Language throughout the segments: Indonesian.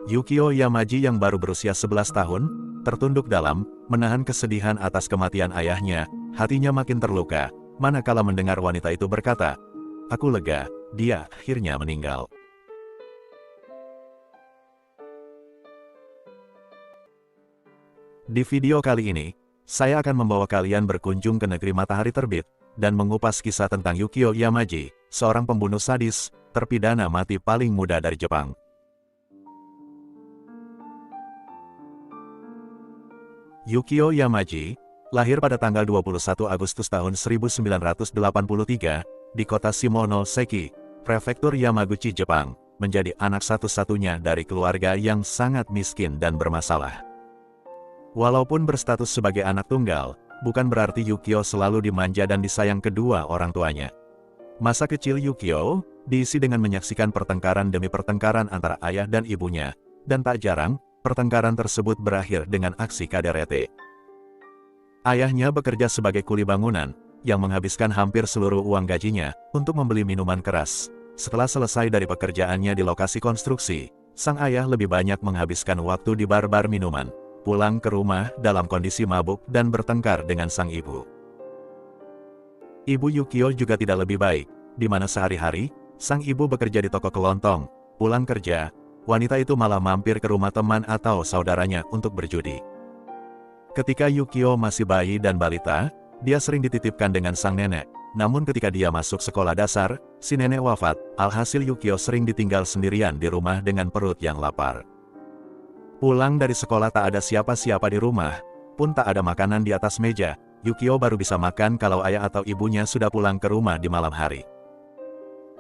Yukio Yamaji yang baru berusia 11 tahun, tertunduk dalam, menahan kesedihan atas kematian ayahnya, hatinya makin terluka, manakala mendengar wanita itu berkata, "Aku lega, dia akhirnya meninggal." Di video kali ini, saya akan membawa kalian berkunjung ke negeri matahari terbit, dan mengupas kisah tentang Yukio Yamaji, seorang pembunuh sadis, terpidana mati paling muda dari Jepang. Yukio Yamaji, lahir pada tanggal 21 Agustus tahun 1983, di kota Shimonoseki, prefektur Yamaguchi, Jepang, menjadi anak satu-satunya dari keluarga yang sangat miskin dan bermasalah. Walaupun berstatus sebagai anak tunggal, bukan berarti Yukio selalu dimanja dan disayang kedua orang tuanya. Masa kecil Yukio diisi dengan menyaksikan pertengkaran demi pertengkaran antara ayah dan ibunya, dan tak jarang, pertengkaran tersebut berakhir dengan aksi KDRT. Ayahnya bekerja sebagai kuli bangunan, yang menghabiskan hampir seluruh uang gajinya untuk membeli minuman keras. Setelah selesai dari pekerjaannya di lokasi konstruksi, sang ayah lebih banyak menghabiskan waktu di bar-bar minuman, pulang ke rumah dalam kondisi mabuk dan bertengkar dengan sang ibu. Ibu Yukio juga tidak lebih baik, di mana sehari-hari, sang ibu bekerja di toko kelontong, pulang kerja, wanita itu malah mampir ke rumah teman atau saudaranya untuk berjudi. Ketika Yukio masih bayi dan balita, dia sering dititipkan dengan sang nenek. Namun ketika dia masuk sekolah dasar, si nenek wafat, alhasil Yukio sering ditinggal sendirian di rumah dengan perut yang lapar. Pulang dari sekolah tak ada siapa-siapa di rumah, pun tak ada makanan di atas meja, Yukio baru bisa makan kalau ayah atau ibunya sudah pulang ke rumah di malam hari.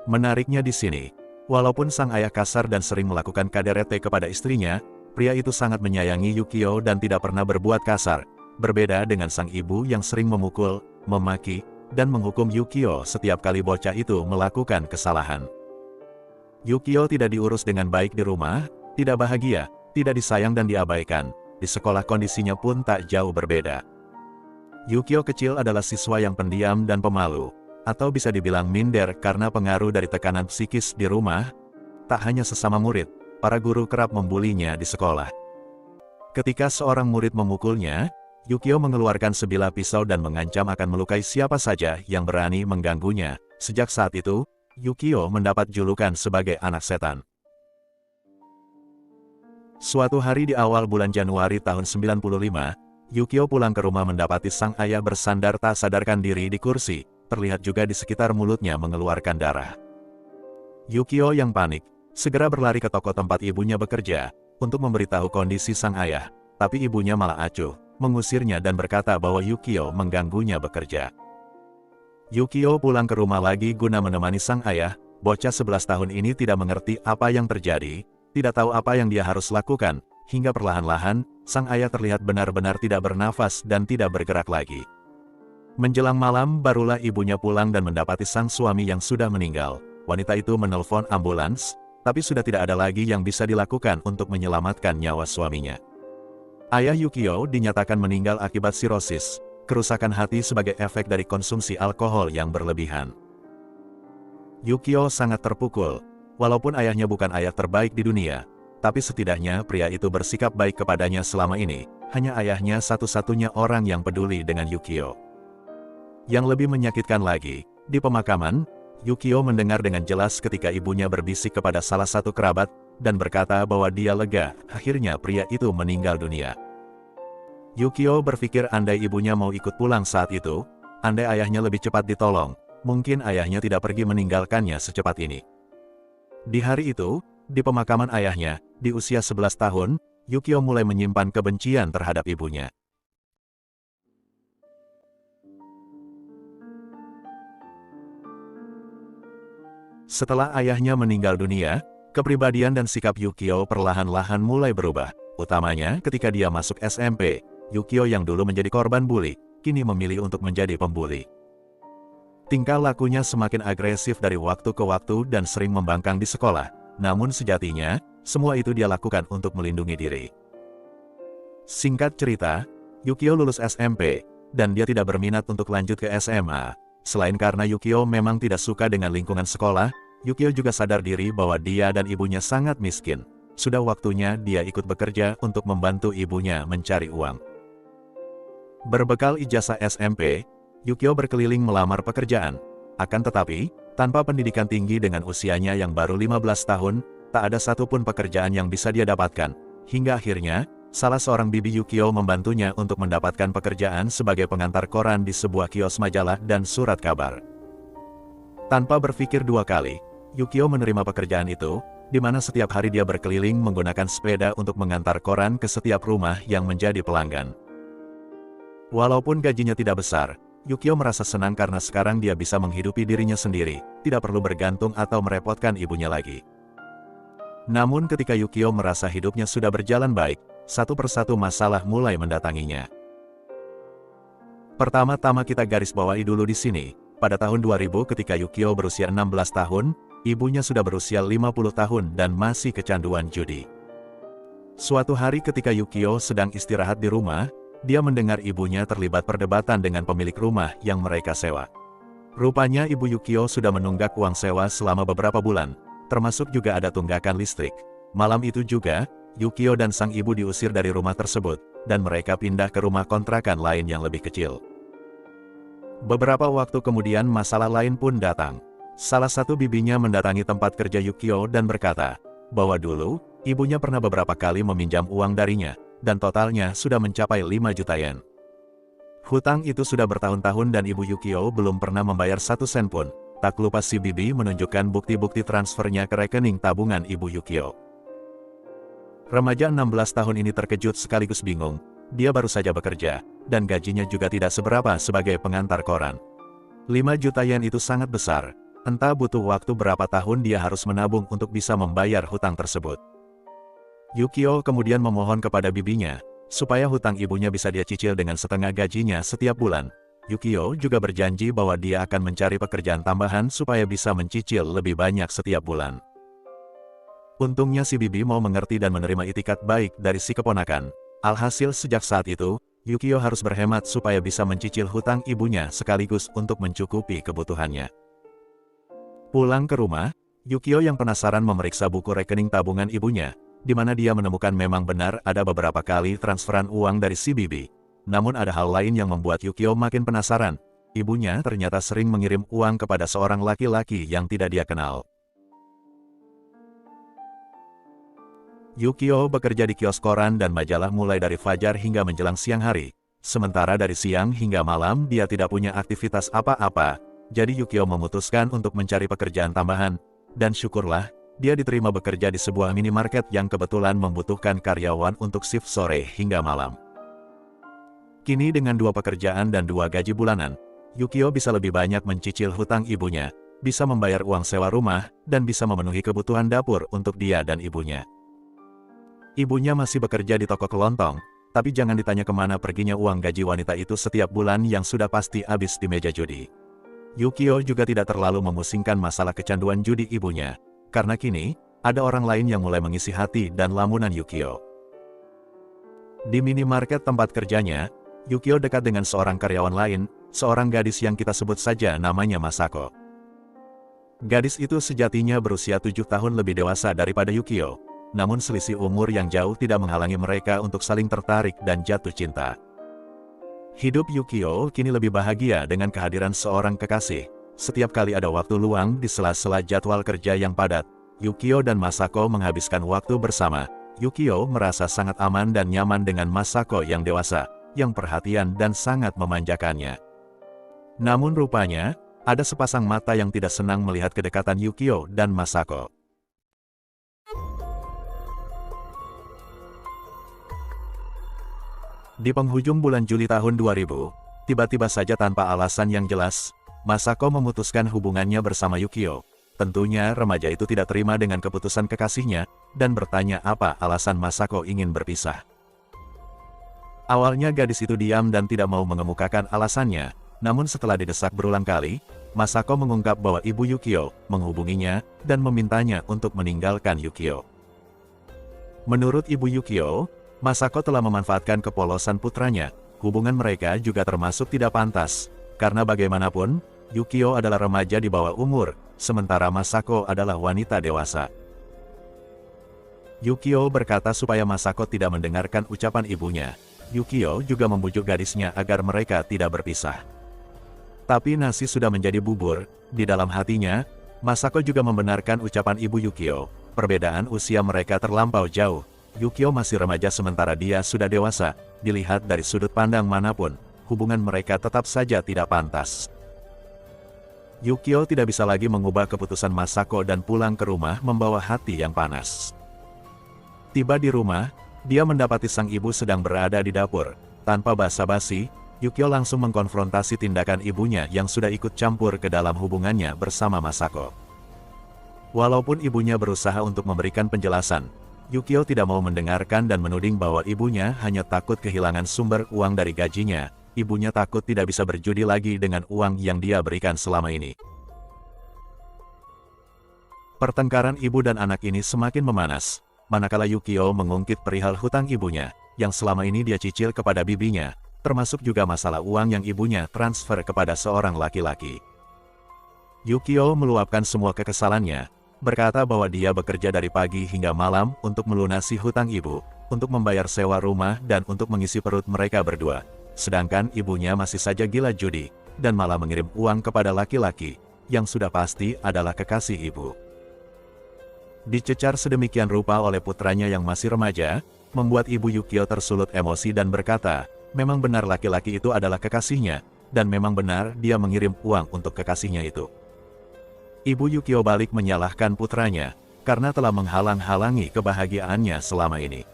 Menariknya di sini, walaupun sang ayah kasar dan sering melakukan KDRT kepada istrinya, pria itu sangat menyayangi Yukio dan tidak pernah berbuat kasar, berbeda dengan sang ibu yang sering memukul, memaki, dan menghukum Yukio setiap kali bocah itu melakukan kesalahan. Yukio tidak diurus dengan baik di rumah, tidak bahagia, tidak disayang dan diabaikan. Di sekolah kondisinya pun tak jauh berbeda. Yukio kecil adalah siswa yang pendiam dan pemalu, atau bisa dibilang minder karena pengaruh dari tekanan psikis di rumah. Tak hanya sesama murid, para guru kerap membulinya di sekolah. Ketika seorang murid memukulnya, Yukio mengeluarkan sebilah pisau dan mengancam akan melukai siapa saja yang berani mengganggunya. Sejak saat itu, Yukio mendapat julukan sebagai anak setan. Suatu hari di awal bulan Januari tahun 95, Yukio pulang ke rumah mendapati sang ayah bersandar tak sadarkan diri di kursi, terlihat juga di sekitar mulutnya mengeluarkan darah. Yukio yang panik, segera berlari ke toko tempat ibunya bekerja, untuk memberitahu kondisi sang ayah, tapi ibunya malah acuh, mengusirnya dan berkata bahwa Yukio mengganggunya bekerja. Yukio pulang ke rumah lagi guna menemani sang ayah, bocah 11 tahun ini tidak mengerti apa yang terjadi, tidak tahu apa yang dia harus lakukan, hingga perlahan-lahan, sang ayah terlihat benar-benar tidak bernafas dan tidak bergerak lagi. Menjelang malam barulah ibunya pulang dan mendapati sang suami yang sudah meninggal. Wanita itu menelpon ambulans, tapi sudah tidak ada lagi yang bisa dilakukan untuk menyelamatkan nyawa suaminya. Ayah Yukio dinyatakan meninggal akibat sirosis, kerusakan hati sebagai efek dari konsumsi alkohol yang berlebihan. Yukio sangat terpukul, walaupun ayahnya bukan ayah terbaik di dunia, tapi setidaknya pria itu bersikap baik kepadanya selama ini. Hanya ayahnya satu-satunya orang yang peduli dengan Yukio. Yang lebih menyakitkan lagi, di pemakaman, Yukio mendengar dengan jelas ketika ibunya berbisik kepada salah satu kerabat, dan berkata bahwa dia lega, akhirnya pria itu meninggal dunia. Yukio berpikir andai ibunya mau ikut pulang saat itu, andai ayahnya lebih cepat ditolong, mungkin ayahnya tidak pergi meninggalkannya secepat ini. Di hari itu, di pemakaman ayahnya, di usia 11 tahun, Yukio mulai menyimpan kebencian terhadap ibunya. Setelah ayahnya meninggal dunia, kepribadian dan sikap Yukio perlahan-lahan mulai berubah, utamanya ketika dia masuk SMP. Yukio yang dulu menjadi korban bully, kini memilih untuk menjadi pembuli. Tingkah lakunya semakin agresif dari waktu ke waktu dan sering membangkang di sekolah, namun sejatinya, semua itu dia lakukan untuk melindungi diri. Singkat cerita, Yukio lulus SMP, dan dia tidak berminat untuk lanjut ke SMA. Selain karena Yukio memang tidak suka dengan lingkungan sekolah, Yukio juga sadar diri bahwa dia dan ibunya sangat miskin. sudah waktunya dia ikut bekerja untuk membantu ibunya mencari uang. Berbekal ijazah SMP, Yukio berkeliling melamar pekerjaan. Akan tetapi, tanpa pendidikan tinggi dengan usianya yang baru 15 tahun, tak ada satupun pekerjaan yang bisa dia dapatkan. Hingga akhirnya, salah seorang bibi Yukio membantunya untuk mendapatkan pekerjaan sebagai pengantar koran di sebuah kios majalah dan surat kabar. Tanpa berpikir dua kali, Yukio menerima pekerjaan itu, di mana setiap hari dia berkeliling menggunakan sepeda untuk mengantar koran ke setiap rumah yang menjadi pelanggan. Walaupun gajinya tidak besar, Yukio merasa senang karena sekarang dia bisa menghidupi dirinya sendiri, tidak perlu bergantung atau merepotkan ibunya lagi. Namun ketika Yukio merasa hidupnya sudah berjalan baik, satu persatu masalah mulai mendatanginya. Pertama-tama kita garis bawahi dulu di sini, pada tahun 2000 ketika Yukio berusia 16 tahun, ibunya sudah berusia 50 tahun dan masih kecanduan judi. Suatu hari ketika Yukio sedang istirahat di rumah, dia mendengar ibunya terlibat perdebatan dengan pemilik rumah yang mereka sewa. Rupanya ibu Yukio sudah menunggak uang sewa selama beberapa bulan, termasuk juga ada tunggakan listrik. Malam itu juga, Yukio dan sang ibu diusir dari rumah tersebut, dan mereka pindah ke rumah kontrakan lain yang lebih kecil. Beberapa waktu kemudian masalah lain pun datang. Salah satu bibinya mendatangi tempat kerja Yukio dan berkata, bahwa dulu, ibunya pernah beberapa kali meminjam uang darinya, dan totalnya sudah mencapai 5 juta yen. Hutang itu sudah bertahun-tahun dan ibu Yukio belum pernah membayar 1 sen pun. Tak lupa si bibi menunjukkan bukti-bukti transfernya ke rekening tabungan ibu Yukio. Remaja 16 tahun ini terkejut sekaligus bingung, dia baru saja bekerja, dan gajinya juga tidak seberapa sebagai pengantar koran. 5 juta yen itu sangat besar. Entah butuh waktu berapa tahun dia harus menabung untuk bisa membayar hutang tersebut. Yukio kemudian memohon kepada bibinya, supaya hutang ibunya bisa dia cicil dengan setengah gajinya setiap bulan. Yukio juga berjanji bahwa dia akan mencari pekerjaan tambahan supaya bisa mencicil lebih banyak setiap bulan. Untungnya si bibi mau mengerti dan menerima itikat baik dari si keponakan. Alhasil sejak saat itu, Yukio harus berhemat supaya bisa mencicil hutang ibunya sekaligus untuk mencukupi kebutuhannya. Pulang ke rumah, Yukio yang penasaran memeriksa buku rekening tabungan ibunya, di mana dia menemukan memang benar ada beberapa kali transferan uang dari si bibi. Namun ada hal lain yang membuat Yukio makin penasaran. Ibunya ternyata sering mengirim uang kepada seorang laki-laki yang tidak dia kenal. Yukio bekerja di kios koran dan majalah mulai dari fajar hingga menjelang siang hari. Sementara dari siang hingga malam dia tidak punya aktivitas apa-apa. Jadi Yukio memutuskan untuk mencari pekerjaan tambahan, dan syukurlah, dia diterima bekerja di sebuah minimarket yang kebetulan membutuhkan karyawan untuk shift sore hingga malam. Kini dengan 2 pekerjaan dan 2 gaji bulanan, Yukio bisa lebih banyak mencicil hutang ibunya, bisa membayar uang sewa rumah, dan bisa memenuhi kebutuhan dapur untuk dia dan ibunya. Ibunya masih bekerja di toko kelontong, tapi jangan ditanya kemana perginya uang gaji wanita itu setiap bulan yang sudah pasti habis di meja judi. Yukio juga tidak terlalu memusingkan masalah kecanduan judi ibunya, karena kini, ada orang lain yang mulai mengisi hati dan lamunan Yukio. Di minimarket tempat kerjanya, Yukio dekat dengan seorang karyawan lain, seorang gadis yang kita sebut saja namanya Masako. Gadis itu sejatinya berusia 7 tahun lebih dewasa daripada Yukio, namun selisih umur yang jauh tidak menghalangi mereka untuk saling tertarik dan jatuh cinta. Hidup Yukio kini lebih bahagia dengan kehadiran seorang kekasih. Setiap kali ada waktu luang di sela-sela jadwal kerja yang padat, Yukio dan Masako menghabiskan waktu bersama. Yukio merasa sangat aman dan nyaman dengan Masako yang dewasa, yang perhatian dan sangat memanjakannya. Namun rupanya, ada sepasang mata yang tidak senang melihat kedekatan Yukio dan Masako. Di penghujung bulan Juli tahun 2000, tiba-tiba saja tanpa alasan yang jelas, Masako memutuskan hubungannya bersama Yukio. Tentunya remaja itu tidak terima dengan keputusan kekasihnya, dan bertanya apa alasan Masako ingin berpisah. Awalnya gadis itu diam dan tidak mau mengemukakan alasannya, namun setelah didesak berulang kali, Masako mengungkap bahwa ibu Yukio menghubunginya dan memintanya untuk meninggalkan Yukio. Menurut ibu Yukio, Masako telah memanfaatkan kepolosan putranya. Hubungan mereka juga termasuk tidak pantas, karena bagaimanapun, Yukio adalah remaja di bawah umur, sementara Masako adalah wanita dewasa. Yukio berkata supaya Masako tidak mendengarkan ucapan ibunya. Yukio juga membujuk gadisnya agar mereka tidak berpisah. Tapi nasi sudah menjadi bubur. Di dalam hatinya, Masako juga membenarkan ucapan ibu Yukio. Perbedaan usia mereka terlampau jauh. Yukio masih remaja sementara dia sudah dewasa. Dilihat dari sudut pandang manapun, hubungan mereka tetap saja tidak pantas. Yukio tidak bisa lagi mengubah keputusan Masako dan pulang ke rumah membawa hati yang panas. Tiba di rumah, dia mendapati sang ibu sedang berada di dapur. Tanpa basa-basi, Yukio langsung mengkonfrontasi tindakan ibunya yang sudah ikut campur ke dalam hubungannya bersama Masako. Walaupun ibunya berusaha untuk memberikan penjelasan, Yukio tidak mau mendengarkan dan menuding bahwa ibunya hanya takut kehilangan sumber uang dari gajinya. Ibunya takut tidak bisa berjudi lagi dengan uang yang dia berikan selama ini. Pertengkaran ibu dan anak ini semakin memanas, manakala Yukio mengungkit perihal hutang ibunya, yang selama ini dia cicil kepada bibinya, termasuk juga masalah uang yang ibunya transfer kepada seorang laki-laki. Yukio meluapkan semua kekesalannya, berkata bahwa dia bekerja dari pagi hingga malam untuk melunasi hutang ibu, untuk membayar sewa rumah dan untuk mengisi perut mereka berdua. Sedangkan ibunya masih saja gila judi, dan malah mengirim uang kepada laki-laki, yang sudah pasti adalah kekasih ibu. Dicecar sedemikian rupa oleh putranya yang masih remaja, membuat ibu Yukio tersulut emosi dan berkata, memang benar laki-laki itu adalah kekasihnya, dan memang benar dia mengirim uang untuk kekasihnya itu. Ibu Yukio balik menyalahkan putranya, karena telah menghalang-halangi kebahagiaannya selama ini.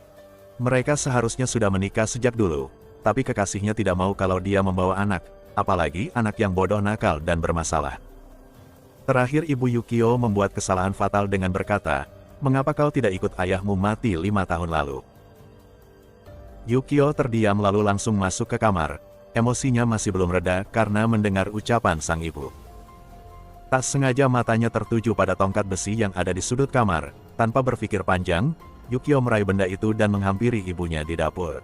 Mereka seharusnya sudah menikah sejak dulu, tapi kekasihnya tidak mau kalau dia membawa anak, apalagi anak yang bodoh, nakal dan bermasalah. Terakhir ibu Yukio membuat kesalahan fatal dengan berkata, mengapa kau tidak ikut ayahmu mati 5 tahun lalu? Yukio terdiam lalu langsung masuk ke kamar, emosinya masih belum reda karena mendengar ucapan sang ibu. Tak sengaja matanya tertuju pada tongkat besi yang ada di sudut kamar, tanpa berpikir panjang, Yukio meraih benda itu dan menghampiri ibunya di dapur.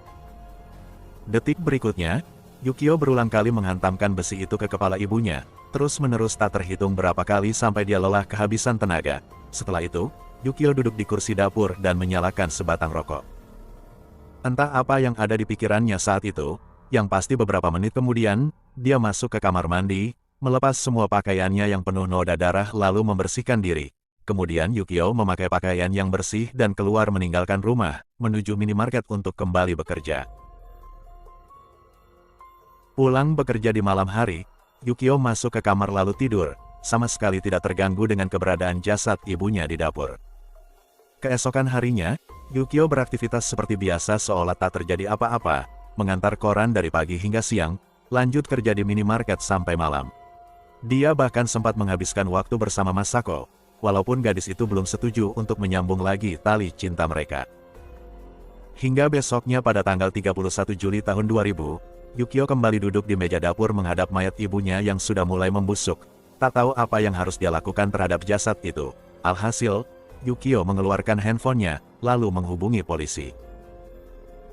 Detik berikutnya, Yukio berulang kali menghantamkan besi itu ke kepala ibunya, terus-menerus tak terhitung berapa kali sampai dia lelah kehabisan tenaga. Setelah itu, Yukio duduk di kursi dapur dan menyalakan sebatang rokok. Entah apa yang ada di pikirannya saat itu, yang pasti beberapa menit kemudian, dia masuk ke kamar mandi, melepas semua pakaiannya yang penuh noda darah lalu membersihkan diri. Kemudian Yukio memakai pakaian yang bersih dan keluar meninggalkan rumah, menuju minimarket untuk kembali bekerja. Pulang bekerja di malam hari, Yukio masuk ke kamar lalu tidur, sama sekali tidak terganggu dengan keberadaan jasad ibunya di dapur. Keesokan harinya, Yukio beraktivitas seperti biasa seolah tak terjadi apa-apa, mengantar koran dari pagi hingga siang, lanjut kerja di minimarket sampai malam. Dia bahkan sempat menghabiskan waktu bersama Masako, walaupun gadis itu belum setuju untuk menyambung lagi tali cinta mereka. Hingga besoknya pada tanggal 31 Juli tahun 2000, Yukio kembali duduk di meja dapur menghadap mayat ibunya yang sudah mulai membusuk. Tak tahu apa yang harus dia lakukan terhadap jasad itu. Alhasil, Yukio mengeluarkan handphonenya, lalu menghubungi polisi.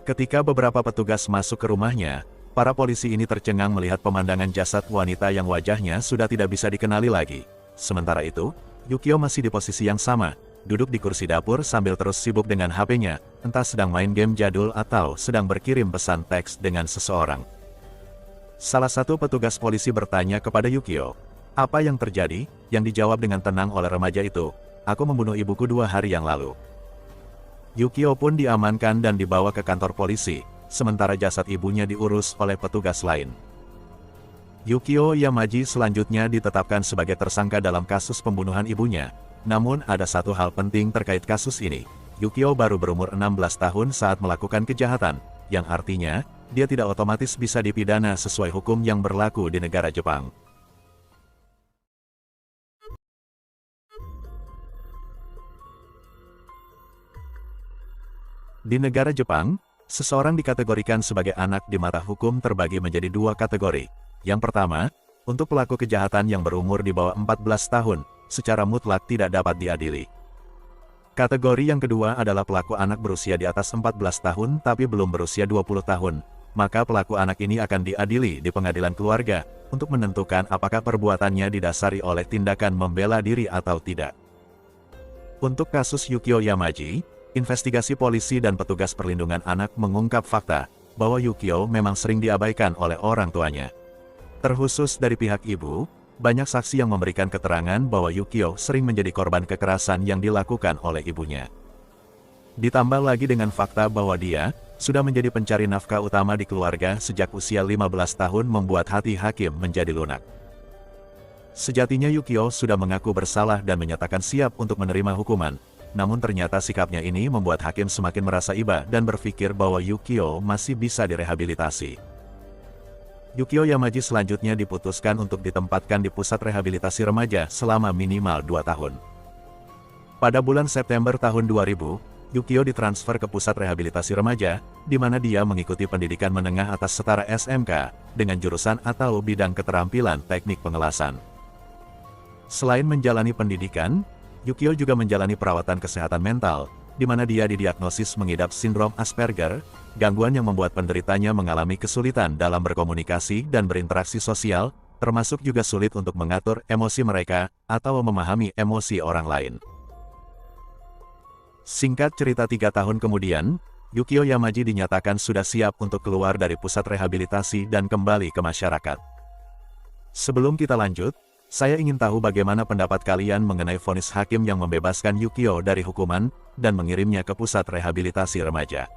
Ketika beberapa petugas masuk ke rumahnya, para polisi ini tercengang melihat pemandangan jasad wanita yang wajahnya sudah tidak bisa dikenali lagi. Sementara itu, Yukio masih di posisi yang sama, duduk di kursi dapur sambil terus sibuk dengan HP-nya, entah sedang main game jadul atau sedang berkirim pesan teks dengan seseorang. Salah satu petugas polisi bertanya kepada Yukio, apa yang terjadi? Yang dijawab dengan tenang oleh remaja itu, aku membunuh ibuku 2 hari yang lalu. Yukio pun diamankan dan dibawa ke kantor polisi, sementara jasad ibunya diurus oleh petugas lain. Yukio Yamaji selanjutnya ditetapkan sebagai tersangka dalam kasus pembunuhan ibunya. Namun ada satu hal penting terkait kasus ini. Yukio baru berumur 16 tahun saat melakukan kejahatan, yang artinya, dia tidak otomatis bisa dipidana sesuai hukum yang berlaku di negara Jepang. Di negara Jepang, seseorang dikategorikan sebagai anak di mata hukum terbagi menjadi 2 kategori. Yang pertama, untuk pelaku kejahatan yang berumur di bawah 14 tahun, secara mutlak tidak dapat diadili. Kategori yang kedua adalah pelaku anak berusia di atas 14 tahun tapi belum berusia 20 tahun, maka pelaku anak ini akan diadili di pengadilan keluarga, untuk menentukan apakah perbuatannya didasari oleh tindakan membela diri atau tidak. Untuk kasus Yukio Yamaji, Investigasi polisi dan petugas perlindungan anak mengungkap fakta bahwa Yukio memang sering diabaikan oleh orang tuanya. Terkhusus dari pihak ibu, banyak saksi yang memberikan keterangan bahwa Yukio sering menjadi korban kekerasan yang dilakukan oleh ibunya. Ditambah lagi dengan fakta bahwa dia sudah menjadi pencari nafkah utama di keluarga sejak usia 15 tahun membuat hati hakim menjadi lunak. Sejatinya Yukio sudah mengaku bersalah dan menyatakan siap untuk menerima hukuman. Namun ternyata sikapnya ini membuat hakim semakin merasa iba dan berpikir bahwa Yukio masih bisa direhabilitasi. Yukio Yamaji selanjutnya diputuskan untuk ditempatkan di pusat rehabilitasi remaja selama minimal 2 tahun. Pada bulan September tahun 2000, Yukio ditransfer ke pusat rehabilitasi remaja, di mana dia mengikuti pendidikan menengah atas setara SMK, dengan jurusan atau bidang keterampilan teknik pengelasan. Selain menjalani pendidikan, Yukio juga menjalani perawatan kesehatan mental, di mana dia didiagnosis mengidap sindrom Asperger, gangguan yang membuat penderitanya mengalami kesulitan dalam berkomunikasi dan berinteraksi sosial, termasuk juga sulit untuk mengatur emosi mereka, atau memahami emosi orang lain. Singkat cerita 3 tahun kemudian, Yukio Yamaji dinyatakan sudah siap untuk keluar dari pusat rehabilitasi dan kembali ke masyarakat. Sebelum kita lanjut, saya ingin tahu bagaimana pendapat kalian mengenai vonis hakim yang membebaskan Yukio dari hukuman dan mengirimnya ke pusat rehabilitasi remaja.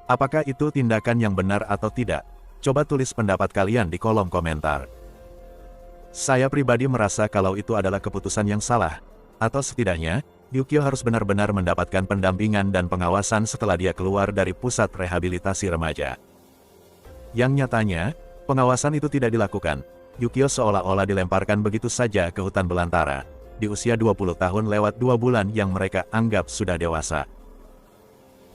Apakah itu tindakan yang benar atau tidak? Coba tulis pendapat kalian di kolom komentar. Saya pribadi merasa kalau itu adalah keputusan yang salah, atau setidaknya, Yukio harus benar-benar mendapatkan pendampingan dan pengawasan setelah dia keluar dari pusat rehabilitasi remaja. Yang nyatanya, pengawasan itu tidak dilakukan. Yukio seolah-olah dilemparkan begitu saja ke hutan belantara, di usia 20 tahun lewat 2 bulan yang mereka anggap sudah dewasa.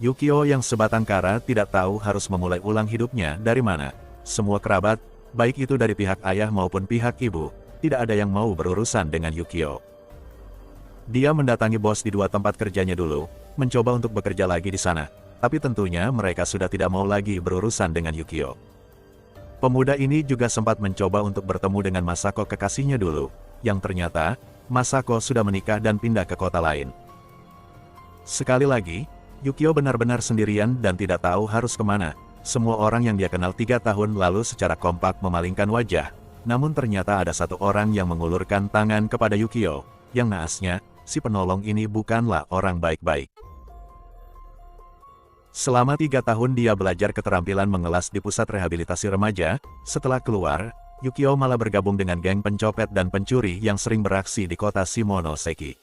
Yukio yang sebatang kara tidak tahu harus memulai ulang hidupnya dari mana. Semua kerabat, baik itu dari pihak ayah maupun pihak ibu, tidak ada yang mau berurusan dengan Yukio. Dia mendatangi bos di 2 tempat kerjanya dulu, mencoba untuk bekerja lagi di sana, tapi tentunya mereka sudah tidak mau lagi berurusan dengan Yukio. Pemuda ini juga sempat mencoba untuk bertemu dengan Masako kekasihnya dulu, yang ternyata, Masako sudah menikah dan pindah ke kota lain. Sekali lagi, Yukio benar-benar sendirian dan tidak tahu harus kemana. Semua orang yang dia kenal 3 tahun lalu secara kompak memalingkan wajah, namun ternyata ada satu orang yang mengulurkan tangan kepada Yukio, yang naasnya, si penolong ini bukanlah orang baik-baik. Selama 3 tahun dia belajar keterampilan mengelas di pusat rehabilitasi remaja. Setelah keluar, Yukio malah bergabung dengan geng pencopet dan pencuri yang sering beraksi di kota Shimonoseki.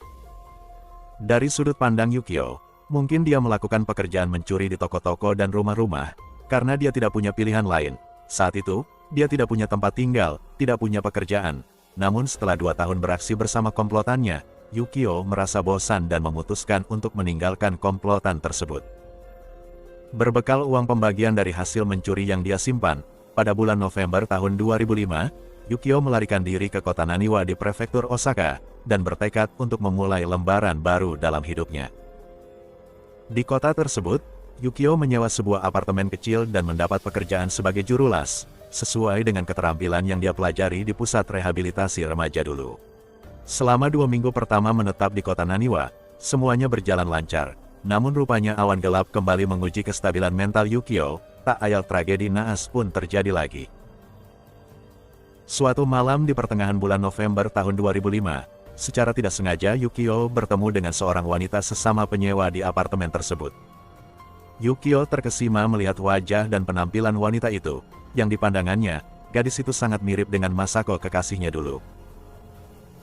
Dari sudut pandang Yukio, mungkin dia melakukan pekerjaan mencuri di toko-toko dan rumah-rumah, karena dia tidak punya pilihan lain. Saat itu, dia tidak punya tempat tinggal, tidak punya pekerjaan. Namun setelah 2 tahun beraksi bersama komplotannya, Yukio merasa bosan dan memutuskan untuk meninggalkan komplotan tersebut. Berbekal uang pembagian dari hasil mencuri yang dia simpan, pada bulan November tahun 2005, Yukio melarikan diri ke kota Naniwa di prefektur Osaka, dan bertekad untuk memulai lembaran baru dalam hidupnya. Di kota tersebut, Yukio menyewa sebuah apartemen kecil dan mendapat pekerjaan sebagai juru las, sesuai dengan keterampilan yang dia pelajari di pusat rehabilitasi remaja dulu. Selama 2 minggu pertama menetap di kota Naniwa, semuanya berjalan lancar. Namun rupanya awan gelap kembali menguji kestabilan mental Yukio, tak ayal tragedi naas pun terjadi lagi. Suatu malam di pertengahan bulan November tahun 2005, secara tidak sengaja Yukio bertemu dengan seorang wanita sesama penyewa di apartemen tersebut. Yukio terkesima melihat wajah dan penampilan wanita itu, yang dipandangannya, gadis itu sangat mirip dengan Masako kekasihnya dulu.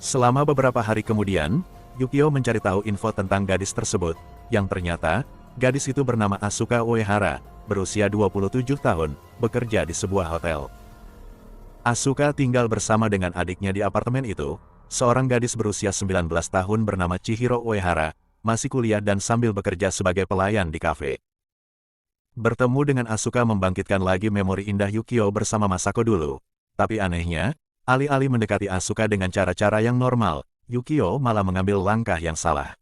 Selama beberapa hari kemudian, Yukio mencari tahu info tentang gadis tersebut, yang ternyata, gadis itu bernama Asuka Uehara, berusia 27 tahun, bekerja di sebuah hotel. Asuka tinggal bersama dengan adiknya di apartemen itu. Seorang gadis berusia 19 tahun bernama Chihiro Uehara, masih kuliah dan sambil bekerja sebagai pelayan di kafe. Bertemu dengan Asuka membangkitkan lagi memori indah Yukio bersama Masako dulu. Tapi anehnya, alih-alih mendekati Asuka dengan cara-cara yang normal, Yukio malah mengambil langkah yang salah.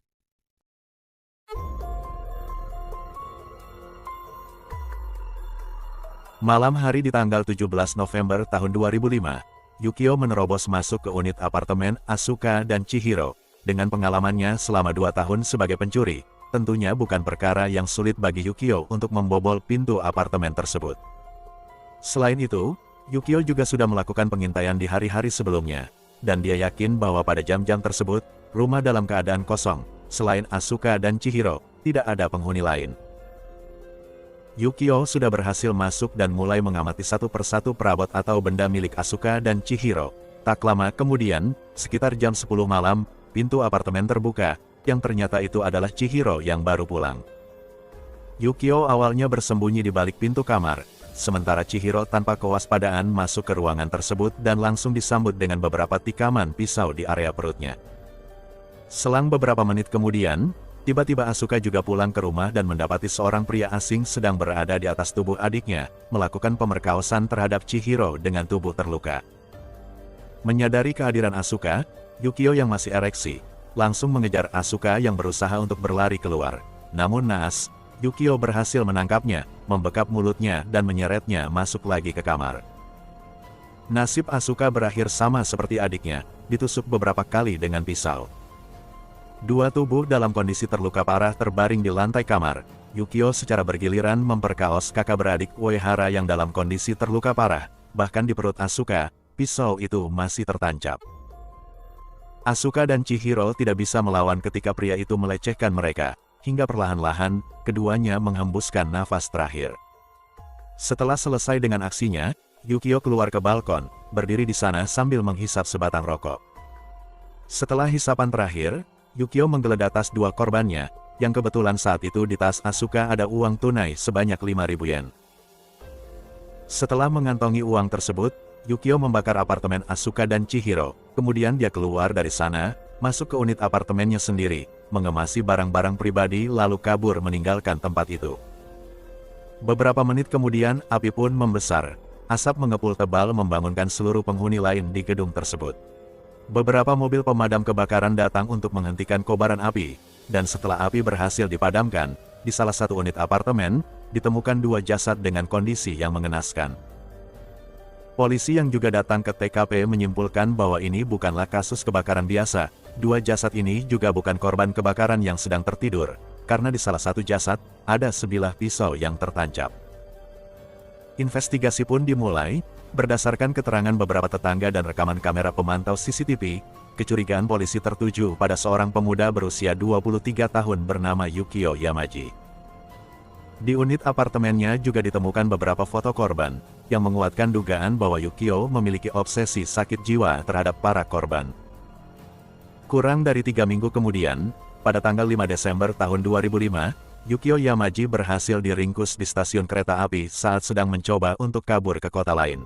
Malam hari di tanggal 17 November tahun 2005, Yukio menerobos masuk ke unit apartemen Asuka dan Chihiro. Dengan pengalamannya selama 2 tahun sebagai pencuri, tentunya bukan perkara yang sulit bagi Yukio untuk membobol pintu apartemen tersebut. Selain itu, Yukio juga sudah melakukan pengintaian di hari-hari sebelumnya, dan dia yakin bahwa pada jam-jam tersebut, rumah dalam keadaan kosong, selain Asuka dan Chihiro, tidak ada penghuni lain. Yukio sudah berhasil masuk dan mulai mengamati satu persatu perabot atau benda milik Asuka dan Chihiro. Tak lama kemudian, sekitar jam 10 malam, pintu apartemen terbuka, yang ternyata itu adalah Chihiro yang baru pulang. Yukio awalnya bersembunyi di balik pintu kamar, sementara Chihiro tanpa kewaspadaan masuk ke ruangan tersebut dan langsung disambut dengan beberapa tikaman pisau di area perutnya. Selang beberapa menit kemudian, tiba-tiba Asuka juga pulang ke rumah dan mendapati seorang pria asing sedang berada di atas tubuh adiknya, melakukan pemerkosaan terhadap Chihiro dengan tubuh terluka. Menyadari kehadiran Asuka, Yukio yang masih ereksi, langsung mengejar Asuka yang berusaha untuk berlari keluar. Namun naas, Yukio berhasil menangkapnya, membekap mulutnya dan menyeretnya masuk lagi ke kamar. Nasib Asuka berakhir sama seperti adiknya, ditusuk beberapa kali dengan pisau. Dua tubuh dalam kondisi terluka parah terbaring di lantai kamar. Yukio secara bergiliran memperkaos kakak beradik Uehara yang dalam kondisi terluka parah. Bahkan di perut Asuka, pisau itu masih tertancap. Asuka dan Chihiro tidak bisa melawan ketika pria itu melecehkan mereka. Hingga perlahan-lahan, keduanya menghembuskan nafas terakhir. Setelah selesai dengan aksinya, Yukio keluar ke balkon, berdiri di sana sambil menghisap sebatang rokok. Setelah hisapan terakhir, Yukio menggeledah tas dua korbannya, yang kebetulan saat itu di tas Asuka ada uang tunai sebanyak 5.000 yen. Setelah mengantongi uang tersebut, Yukio membakar apartemen Asuka dan Chihiro, kemudian dia keluar dari sana, masuk ke unit apartemennya sendiri, mengemasi barang-barang pribadi lalu kabur meninggalkan tempat itu. Beberapa menit kemudian, api pun membesar. Asap mengepul tebal membangunkan seluruh penghuni lain di gedung tersebut. Beberapa mobil pemadam kebakaran datang untuk menghentikan kobaran api, dan setelah api berhasil dipadamkan, di salah satu unit apartemen, ditemukan dua jasad dengan kondisi yang mengenaskan. Polisi yang juga datang ke TKP menyimpulkan bahwa ini bukanlah kasus kebakaran biasa. Dua jasad ini juga bukan korban kebakaran yang sedang tertidur, karena di salah satu jasad, ada sebilah pisau yang tertancap. Investigasi pun dimulai. Berdasarkan keterangan beberapa tetangga dan rekaman kamera pemantau CCTV, kecurigaan polisi tertuju pada seorang pemuda berusia 23 tahun bernama Yukio Yamaji. Di unit apartemennya juga ditemukan beberapa foto korban, yang menguatkan dugaan bahwa Yukio memiliki obsesi sakit jiwa terhadap para korban. Kurang dari 3 minggu kemudian, pada tanggal 5 Desember tahun 2005, Yukio Yamaji berhasil diringkus di stasiun kereta api saat sedang mencoba untuk kabur ke kota lain.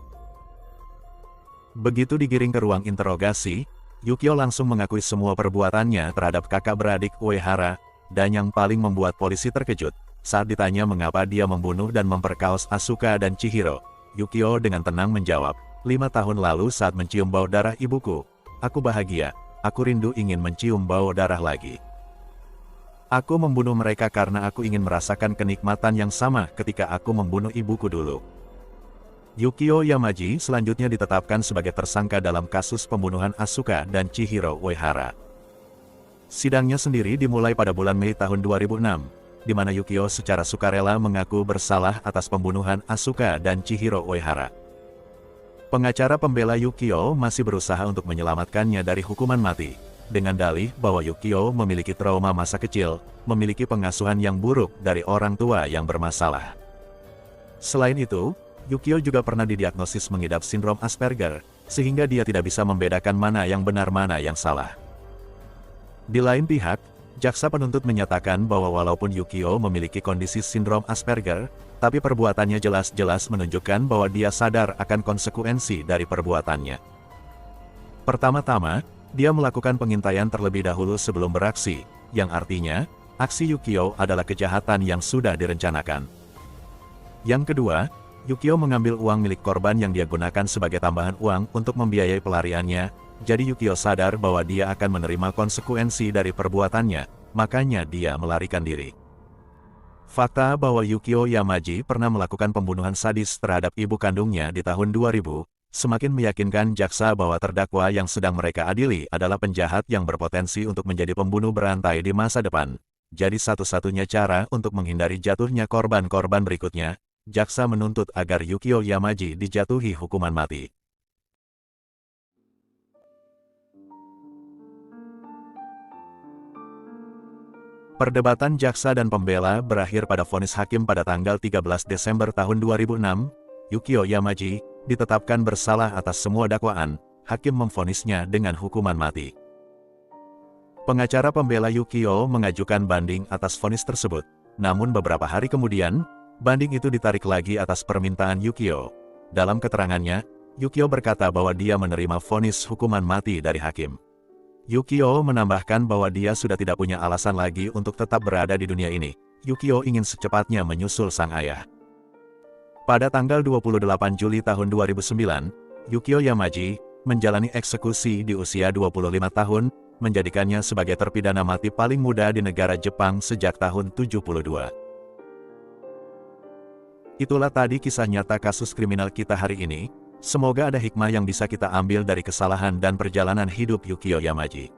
Begitu digiring ke ruang interogasi, Yukio langsung mengakui semua perbuatannya terhadap kakak beradik Uehara, dan yang paling membuat polisi terkejut, saat ditanya mengapa dia membunuh dan memperkaos Asuka dan Chihiro, Yukio dengan tenang menjawab, 5 tahun lalu saat mencium bau darah ibuku, aku bahagia, aku rindu ingin mencium bau darah lagi. Aku membunuh mereka karena aku ingin merasakan kenikmatan yang sama ketika aku membunuh ibuku dulu. Yukio Yamaji selanjutnya ditetapkan sebagai tersangka dalam kasus pembunuhan Asuka dan Chihiro Uehara. Sidangnya sendiri dimulai pada bulan Mei tahun 2006, di mana Yukio secara sukarela mengaku bersalah atas pembunuhan Asuka dan Chihiro Uehara. Pengacara pembela Yukio masih berusaha untuk menyelamatkannya dari hukuman mati, dengan dalih bahwa Yukio memiliki trauma masa kecil, memiliki pengasuhan yang buruk dari orang tua yang bermasalah. Selain itu, Yukio juga pernah didiagnosis mengidap sindrom Asperger, sehingga dia tidak bisa membedakan mana yang benar mana yang salah. Di lain pihak, jaksa penuntut menyatakan bahwa walaupun Yukio memiliki kondisi sindrom Asperger, tapi perbuatannya jelas-jelas menunjukkan bahwa dia sadar akan konsekuensi dari perbuatannya. Pertama-tama, dia melakukan pengintaian terlebih dahulu sebelum beraksi, yang artinya, aksi Yukio adalah kejahatan yang sudah direncanakan. Yang kedua, Yukio mengambil uang milik korban yang dia gunakan sebagai tambahan uang untuk membiayai pelariannya, jadi Yukio sadar bahwa dia akan menerima konsekuensi dari perbuatannya, makanya dia melarikan diri. Fakta bahwa Yukio Yamaji pernah melakukan pembunuhan sadis terhadap ibu kandungnya di tahun 2000, semakin meyakinkan jaksa bahwa terdakwa yang sedang mereka adili adalah penjahat yang berpotensi untuk menjadi pembunuh berantai di masa depan, Jadi satu-satunya cara untuk menghindari jatuhnya korban-korban berikutnya, jaksa menuntut agar Yukio Yamaji dijatuhi hukuman mati. Perdebatan jaksa dan pembela berakhir pada vonis hakim pada tanggal 13 Desember tahun 2006. Yukio Yamaji ditetapkan bersalah atas semua dakwaan. Hakim memvonisnya dengan hukuman mati. Pengacara pembela Yukio mengajukan banding atas vonis tersebut. Namun beberapa hari kemudian, banding itu ditarik lagi atas permintaan Yukio. Dalam keterangannya, Yukio berkata bahwa dia menerima vonis hukuman mati dari hakim. Yukio menambahkan bahwa dia sudah tidak punya alasan lagi untuk tetap berada di dunia ini. Yukio ingin secepatnya menyusul sang ayah. Pada tanggal 28 Juli tahun 2009, Yukio Yamaji menjalani eksekusi di usia 25 tahun, menjadikannya sebagai terpidana mati paling muda di negara Jepang sejak tahun 72. Itulah tadi kisah nyata kasus kriminal kita hari ini. Semoga ada hikmah yang bisa kita ambil dari kesalahan dan perjalanan hidup Yukio Yamaji.